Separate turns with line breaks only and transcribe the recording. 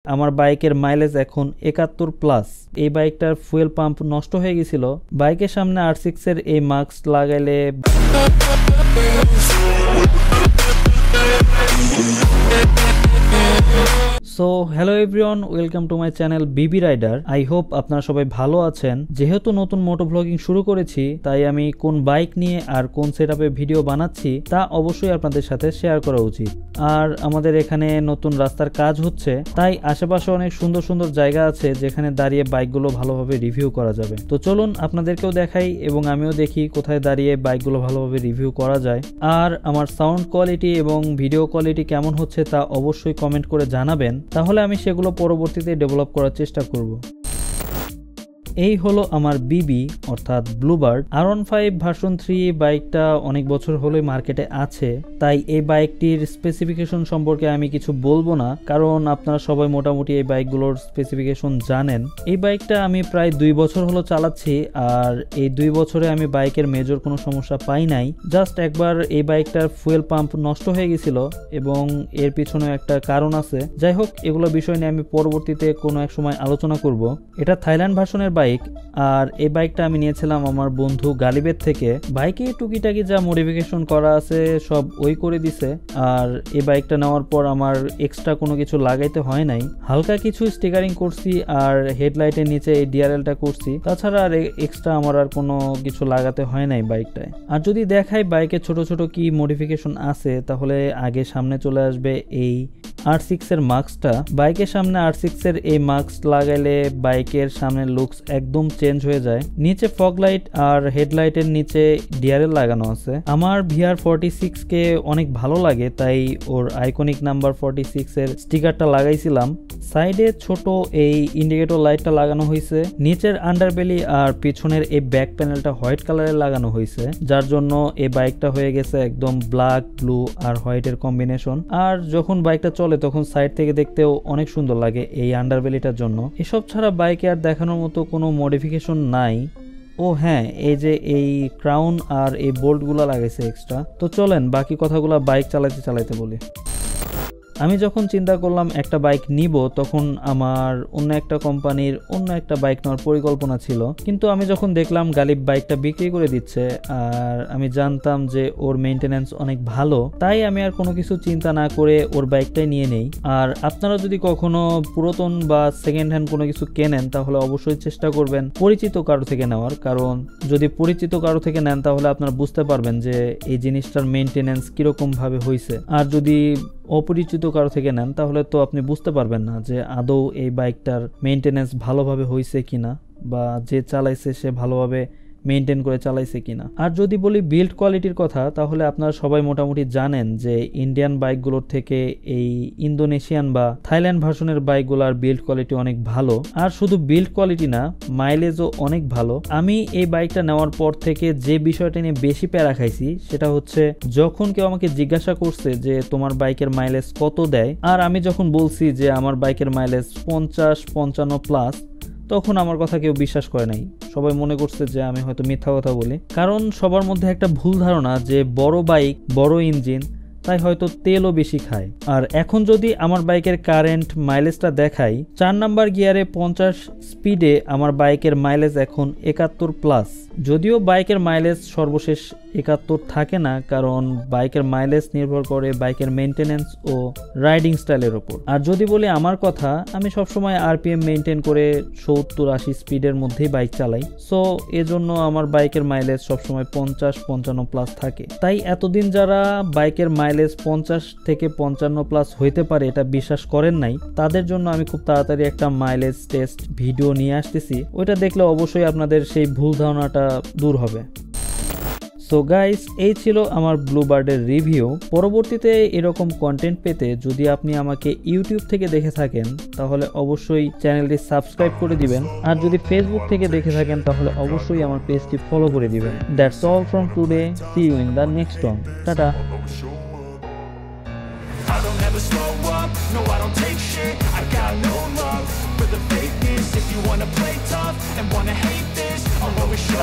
আমার বাইকের মাইলেজ এখন ৭১ প্লাস। এই বাইকটার ফুয়েল পাম্প নষ্ট হয়ে গেছিল। বাইকের সামনে R6 এর এই মাস্ক লাগাইলে so hello everyone, welcome to my channel Bibi rider. I hope আপনারা সবাই ভালো আছেন। যেহেতু নতুন মোটো ব্লগিং শুরু করেছি, তাই আমি কোন বাইক নিয়ে আর কোন সেটআপে ভিডিও বানাচ্ছি তা অবশ্যই আপনাদের সাথে শেয়ার করা উচিত। আর আমাদের এখানে নতুন রাস্তার কাজ হচ্ছে, তাই আশেপাশে অনেক সুন্দর সুন্দর জায়গা আছে যেখানে দাঁড়িয়ে বাইকগুলো ভালোভাবে রিভিউ করা যাবে। তো চলুন আপনাদেরকেও দেখাই এবং আমিও দেখি কোথায় দাঁড়িয়ে বাইকগুলো ভালোভাবে রিভিউ করা যায়। আর আমার সাউন্ড কোয়ালিটি এবং ভিডিও কোয়ালিটি কেমন হচ্ছে তা অবশ্যই কমেন্ট করে জানাবেন, তাহলে আমি সেগুলো পরবর্তীতে ডেভেলপ করার চেষ্টা করব। এই হলো আমার বিবি অর্থাৎ ব্লুবার্ড R15 ভার্সন 3। বাইকটা অনেক বছর হলোই মার্কেটে আছে, তাই এই বাইকটির স্পেসিফিকেশন সম্পর্কে আমি কিছু বলবো না, কারণ আপনারা সবাই মোটামুটি এই বাইকগুলোর স্পেসিফিকেশন জানেন। এই বাইকটা আমি প্রায় 2 বছর হলো চালাচ্ছি, আর এই 2 বছরে আমি বাইকের মেজর কোনো সমস্যা পাই নাই। জাস্ট একবার এই বাইকটার ফুয়েল পাম্প নষ্ট হয়ে গেছিল এবং এর পিছনে একটা কারণ আছে। যাই হোক, এগুলো বিষয় নিয়ে আমি পরবর্তীতে কোনো এক সময় আলোচনা করব। এটা থাইল্যান্ড ভার্সনের বাইক, আর এই বাইকটা আমি নিয়েছিলাম আমার বন্ধু গালিবের থেকে। বাইকে টুকিটাকি যা মডিফিকেশন করা আছে সব ওই করে দিছে, আর এই বাইকটা নেওয়ার পর আমার এক্সট্রা কোনো কিছু লাগাইতে হয় নাই। হালকা কিছু স্টিকারিং করছি আর হেডলাইটের নিচে এই ডিআরএলটা করছি, তাছাড়া আর এক্সট্রা আমার আর কোনো কিছু লাগাতে হয় নাই বাইকটায়। আর যদি দেখাই বাইকে ছোট ছোট কি মডিফিকেশন আছে, তাহলে আগে সামনে চলে আসবে এই R6 এর মাস্কটা। বাইকের সামনে R6 এর এই মাস্ক লাগাইলে বাইকের সামনের লুকস একদম চেঞ্জ হয়ে যায়। নিচে ফগ লাইট আর হেডলাইটের নিচে ডিআরএল লাগানো আছে। আমার VR46 কে অনেক ভালো লাগে, তাই ওর আইকনিক নাম্বার 46 এর স্টিকারটা লাগাইছিলাম। সাইডে ছোট এই ইন্ডিকেটর লাইটটা লাগানো হয়েছে। নিচের আন্ডারবেলি আর পিছনের এই ব্যাক প্যানেলটা হোয়াইট কালারের লাগানো হয়েছে, যার জন্য এই বাইকটা হয়ে গেছে একদম ব্ল্যাক, ব্লু আর হোয়াইটের কম্বিনেশন। আর যখন বাইকটা চলে তখন সাইড থেকে দেখতেও অনেক সুন্দর লাগে এই আন্ডারবেলিটার জন্য। এসব ছাড়া বাইকে আর দেখানোর মতো কোনো মডিফিকেশন নাই। ও হ্যাঁ, এই যে এই ক্রাউন আর এই বোল্টগুলো লাগাইছে এক্সট্রা। তো চলেন বাকি কথাগুলো বাইক চালাইতে চালাইতে বলি। আমি যখন চিন্তা করলাম একটা বাইক নিব, তখন আমার অন্য একটা কোম্পানির অন্য একটা বাইক নেওয়ার পরিকল্পনা ছিল, কিন্তু আমি যখন দেখলাম গালিব বাইকটা বিক্রি করে দিচ্ছে আর আমি জানতাম যে ওর মেইনটেনেন্স অনেক ভালো, তাই আমি আর কোনো কিছু চিন্তা না করে ওর বাইকটাই নিয়ে নেই। আর আপনারা যদি কখনো পুরাতন বা সেকেন্ড হ্যান্ড কোনো কিছু কেনেন, তাহলে অবশ্যই চেষ্টা করবেন পরিচিত কারো থেকে নেওয়ার, কারণ যদি পরিচিত কারো থেকে নেন তাহলে আপনারা বুঝতে পারবেন যে এই জিনিসটার মেইনটেনেন্স কিরকম ভাবে হয়েছে। আর যদি অপরিচিত কারো থেকে নেন তাহলে তো আপনি বুঝতে পারবেন না যে আদৌ এই বাইকটার মেইনটেনেন্স ভালোভাবে হয়েছে কিনা, বা যে চালাইছে সে ভালোভাবে মেইনটেইন করে চালাইছে কিনা। আর যদি বলি বিল্ড কোয়ালিটির কথা, তাহলে আপনারা সবাই মোটামুটি জানেন যে ইন্ডিয়ান বাইকগুলোর থেকে এই ইন্দোনেশিয়ান বা থাইল্যান্ড ভার্সনের বাইকগুলোর বিল্ড কোয়ালিটি অনেক ভালো। আর শুধু বিল্ড কোয়ালিটি না, মাইলেজও অনেক ভালো। আমি এই বাইকটা নেওয়ার পর থেকে যে বিষয়টা নিয়ে বেশি প্যারা খাইছি সেটা হচ্ছে, যখন কেউ আমাকে জিজ্ঞাসা করছে যে তোমার বাইকের মাইলেজ কত দেয়, আর আমি যখন বলছি যে আমার বাইকের মাইলেজ 50-55 প্লাস, তখন আমার কথা কেউ বিশ্বাস করে নাই। সবাই মনে করছে যে আমি হয়তো মিথ্যা কথা বলি, কারণ সবার মধ্যে একটা ভুল ধারণা যে বড় বাইক, বড় ইঞ্জিন, তাই হয়তো তেলও বেশি খায়। আর এখন যদি আমার বাইকের কারেন্ট মাইলেজটা দেখাই, 4 নাম্বার গিয়ারে 50 স্পিডে আমার বাইকের মাইলেজ এখন 71 প্লাস। যদিও বাইকের মাইলেজ সর্বশেষ 71 থাকে না, কারণ বাইকের মাইলেজ নির্ভর করে বাইকের মেইনটেনেন্স ও রাইডিং স্টাইলের উপর। আর যদি বলি আমার কথা, আমি সবসময় আরপিএম মেইনটেন করে 70-80 স্পিডের মধ্যেই বাইক চালাই। সো এজন্য আমার বাইকের মাইলেজ সবসময় 50-55 প্লাস থাকে। তাই এতদিন যারা বাইকের মাইলেজ 50 থেকে 55 প্লাস হইতে পারে এটা বিশ্বাস করেন নাই, তাদের জন্য আমি খুব তাড়াতাড়ি একটা মাইলেজ টেস্ট ভিডিও নিয়ে আসতেছি। ওইটা দেখলে অবশ্যই আপনাদের সেই ভুল ধারণাটা দূর হবে। সো গাইস, এই ছিল আমার ব্লুবার্ডের রিভিউ। পরবর্তীতে এরকম কন্টেন্ট পেতে যদি আপনি আমাকে ইউটিউব থেকে দেখে থাকেন, তাহলে অবশ্যই চ্যানেলটি সাবস্ক্রাইব করে দিবেন। আর যদি ফেসবুক থেকে দেখে থাকেন, তাহলে অবশ্যই আমার পেজটি ফলো করে দিবেন। That's all from today. See you in the next one. Tata.
I don't ever slow up, no I don't take shit. I got no love for the fakeness. If you wanna play tough and wanna hate this, I'll always show